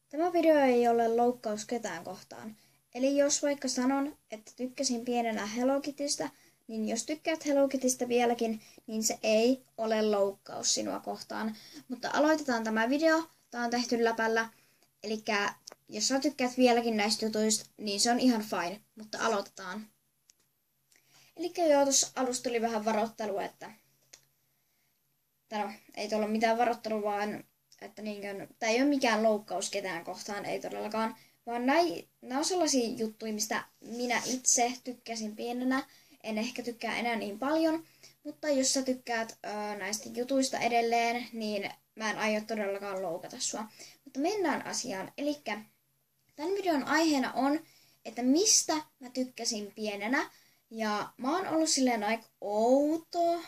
Tämä video ei ole loukkaus ketään kohtaan. Eli jos vaikka sanon, että tykkäsin pienenä Hello Kittystä, niin jos tykkäät Hello Kittystä vieläkin, niin se ei ole loukkaus sinua kohtaan. Mutta aloitetaan tämä video. Tämä on tehty läpällä. Eli jos sä tykkäät vieläkin näistä jutuista, niin se on ihan fine. Mutta aloitetaan. Eli joo, tuossa alussa tuli vähän varoittelua, että... No, ei tuolla mitään varoittelua, vaan... Että tämä ei ole mikään loukkaus ketään kohtaan, ei todellakaan. Vaan nämä on sellaisia juttuja, mistä minä itse tykkäsin pienenä. En ehkä tykkää enää niin paljon. Mutta jos sä tykkäät näistä jutuista edelleen, niin mä en aio todellakaan loukata sua. Mutta mennään asiaan. Eli tämän videon aiheena on, että mistä mä tykkäsin pienenä. Ja mä oon ollut silleen aika outo,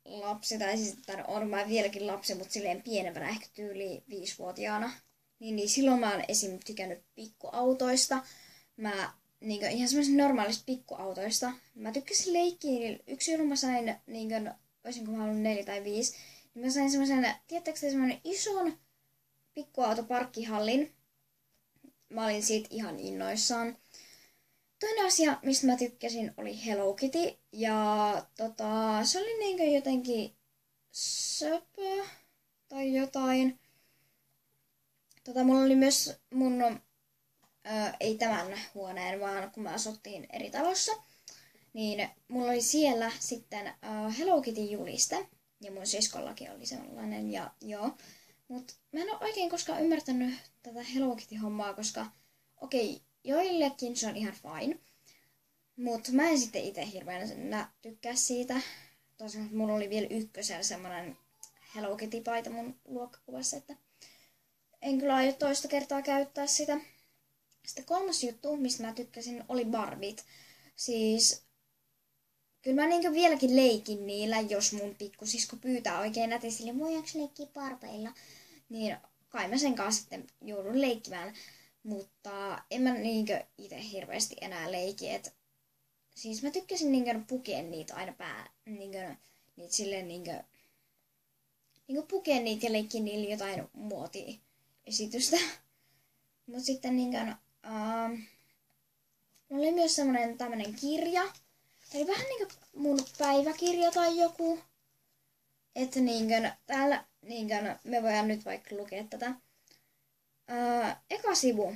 lapsi, tai siis on mä vieläkin lapsi, mutta silleen pienempänä, ehkä tyyli 5-vuotiaana. Niin silloin mä oon esim. Tykännyt pikkuautoista. Mä ihan semmoisista normaalista pikkuautoista. Mä tykkäsin leikkiä. Yksi jolloin mä sain, olisinko mä ollut 4 tai 5, niin mä sain semmoisen, tiedättekö te, semmoinen ison pikkuautoparkkihallin. Mä olin siitä ihan innoissaan. Toinen asia, mistä mä tykkäsin, oli Hello Kitty. Ja se oli jotenkin söpö tai jotain. Mulla oli myös ei tämän huoneen, vaan kun me asuttiin eri talossa, niin mulla oli siellä sitten Hello Kitty juliste. Ja mun siskollakin oli sellainen, ja joo. Mut mä en oo oikein koskaan ymmärtänyt tätä Hello Kitty-hommaa, koska okei, joillekin se on ihan fine. Mut mä en sitten itse hirveän tykkää siitä. Tosiaan mulla oli vielä ykkösellä semmonen Hello Kitty-paita mun luokkakuvassa, että en kyllä aio toista kertaa käyttää sitä. Sitten kolmas juttu, mistä mä tykkäsin, oli Barbit. Siis kyllä mä vieläkin leikin niillä, jos mun pikkusisko pyytää oikein nätisesti, voidaanko leikkiä Barbeilla? Niin kai mä sen kanssa sitten joudun leikkimään. Mutta en mä itse hirveästi enää leiki. Siis mä tykkäsin pukea niitä aina niitä silleen pukea niitä ja leikkiä niillä jotain muotiesitystä. Mut sitten mulla oli myös semmonen tämmönen kirja. Tämä oli vähän mun päiväkirja tai joku. Että täällä me voidaan nyt vaikka lukea tätä. Eka sivu.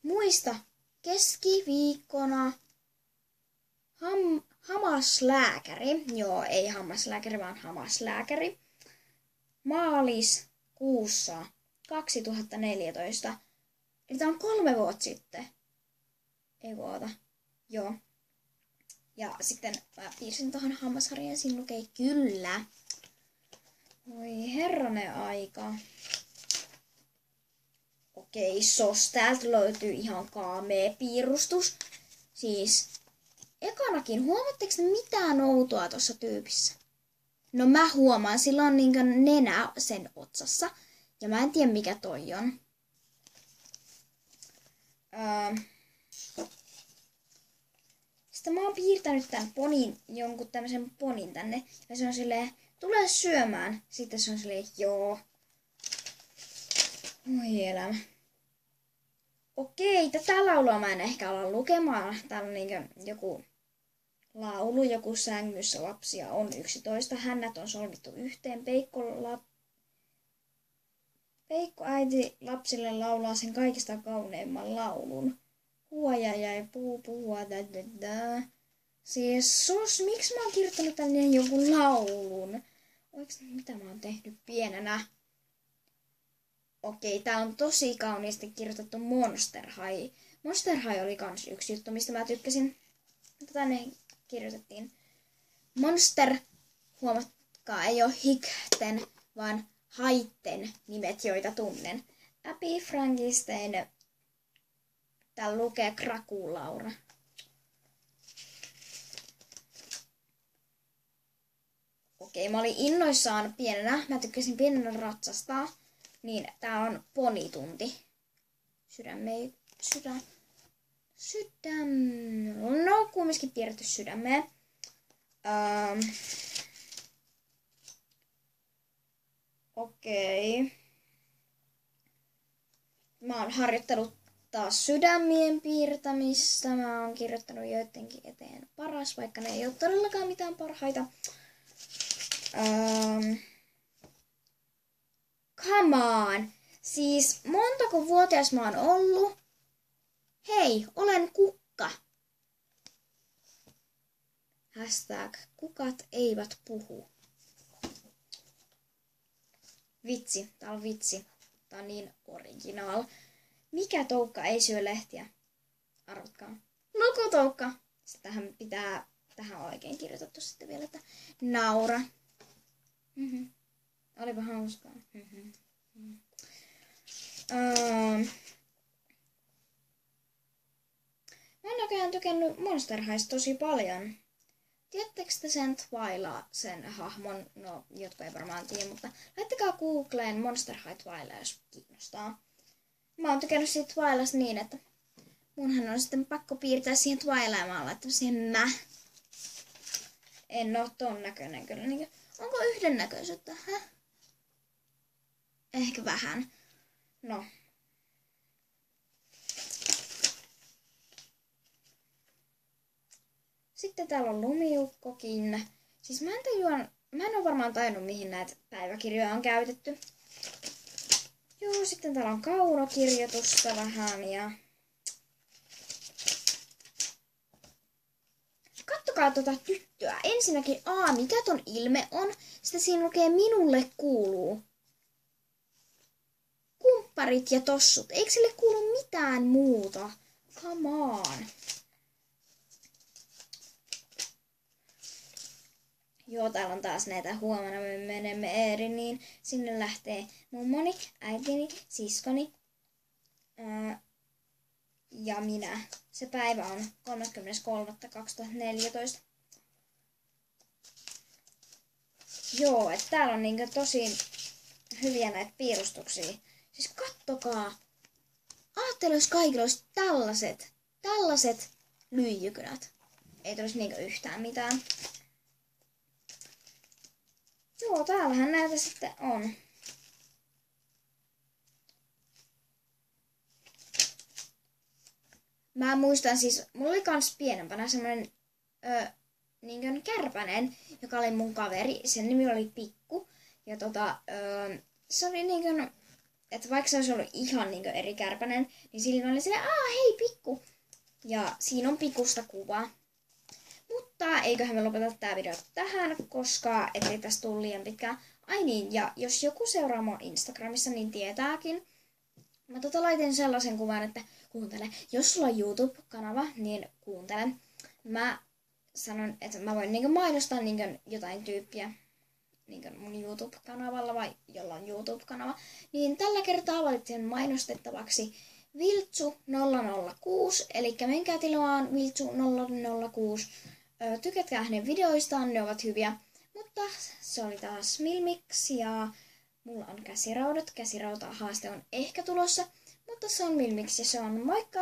Muista keskiviikkona hammaslääkäri. Joo, ei hammaslääkäri, vaan hammaslääkäri. Maaliskuussa 2014. Eli tää on 3 vuotta sitten. Ei vuota. Joo. Ja sitten mä piirsin tohon hammasharjaan, siinä lukee kyllä. Voi herranen aika. Okei, täältä löytyy ihan kaamea piirustus. Siis, ekanakin, huomaatteko mitään outoa tuossa tyypissä? No mä huomaan, sillä on nenä sen otsassa. Ja mä en tiedä mikä toi on. Sitten mä oon piirtänyt tän jonkun tämmösen ponin tänne. Ja se on silleen, tule syömään. Sitten se on silleen, joo. Oi elämä. Okei, tätä laulua mä en ehkä ala lukemaan. Täällä on joku laulu, joku sängyssä lapsia on 11. Hännät on solmittu yhteen. Peikko äiti lapsille laulaa sen kaikista kauneimman laulun. Huoja ja puhua. Siis miksi mä oon kirjoittanut tänne jonkun laulun? Mitä mä oon tehnyt pienenä? Okei, tää on tosi kauniisti kirjoitettu Monster High. Monster High oli kans yksi juttu, mistä mä tykkäsin. Tänne kirjoitettiin. Monster, huomatkaa, ei oo hikten, vaan haitten nimet, joita tunnen. Abby, Frankenstein, täällä lukee Kraku-Laura. Okei, mä olin innoissaan pienenä. Mä tykkäsin pienenä ratsastaa. Niin, tää on ponitunti. No, kumminkin piirretty sydämeen. Okei. Mä oon harjoittanut taas sydämien piirtämistä. Mä oon kirjoittanut joidenkin eteen paras, vaikka ne ei ole todellakaan mitään parhaita. Come on! Siis montako vuotias mä oon ollut? Hei, olen kukka. Hashtag kukat eivät puhu. Vitsi, tää on vitsi. Tää on niin original. Mikä toukka ei syö lehtiä? Arvatkaa. Lukutoukka. Sitten tähän on oikein kirjoitettu sitten vielä, että naura. Olipa hauskaa. Mä oon näköjään tykännyt Monster Highs tosi paljon. Tiedättekö te sen Twyla, sen hahmon? No, jotka ei varmaan tiedä, mutta laittakaa Googleen Monster High Twyla, jos kiinnostaa. Mä oon tykännyt siitä Twylasta niin, että munhan on sitten pakko piirtää siihen Twylaan ja mä oon laittanut siihen En oo ton näköinen kyllä. Onko yhdennäköisyyttä? Ehkä vähän. No. Sitten täällä on lumiukkokin. Siis mä en ole varmaan tajunnut, mihin näitä päiväkirjoja on käytetty. Joo, sitten täällä on kaunokirjoitusta vähän ja... Kattokaa tota tyttöä. Ensinnäkin, mikä ton ilme on? Sitten siinä lukee minulle kuuluu. Kumpparit ja tossut. Eikö sille kuulu mitään muuta? Come on. Joo, täällä on taas näitä huomenna me menemme Eeriniin. Sinne lähtee mummoni, äitini, siskoni ja minä. Se päivä on 33.2014. Joo, että täällä on niinku tosi hyviä näitä piirustuksia. Siis kattokaa. Ajattelu, jos kaikilla olisi tällaiset lyijykynät. Ei tulisi niinku yhtään mitään. Joo, täällähän näitä sitten on. Mä muistan siis, mulla oli kans pienempänä semmonen niinkön kärpänen, joka oli mun kaveri. Sen nimi oli Pikku. Ja se oli niinkön, että vaikka se olisi ollut ihan niinkön eri kärpänen, niin silloin oli silleen, hei Pikku. Ja siinä on Pikusta kuva. Mutta eiköhän me lopeta tää video tähän, koska ettei tästä tule liian pitkään. Ai niin, ja jos joku seuraa mua Instagramissa, niin tietääkin. Mä laitin sellaisen kuvan, että kuuntele. Jos sulla on YouTube-kanava, niin kuuntele. Mä sanon, että mä voin niinku mainostaa niinku jotain tyyppiä niinku mun YouTube-kanavalla vai jolla on YouTube-kanava. Niin tällä kertaa valitsin mainostettavaksi Viltsu 006, eli menkää tilaamaan Viltsu 006. Tykätkää hänen videoistaan, ne ovat hyviä. Mutta se oli taas Milmix ja mulla on käsiraudat. Käsirauta haaste on ehkä tulossa, mutta se on Milmix ja se on moikka!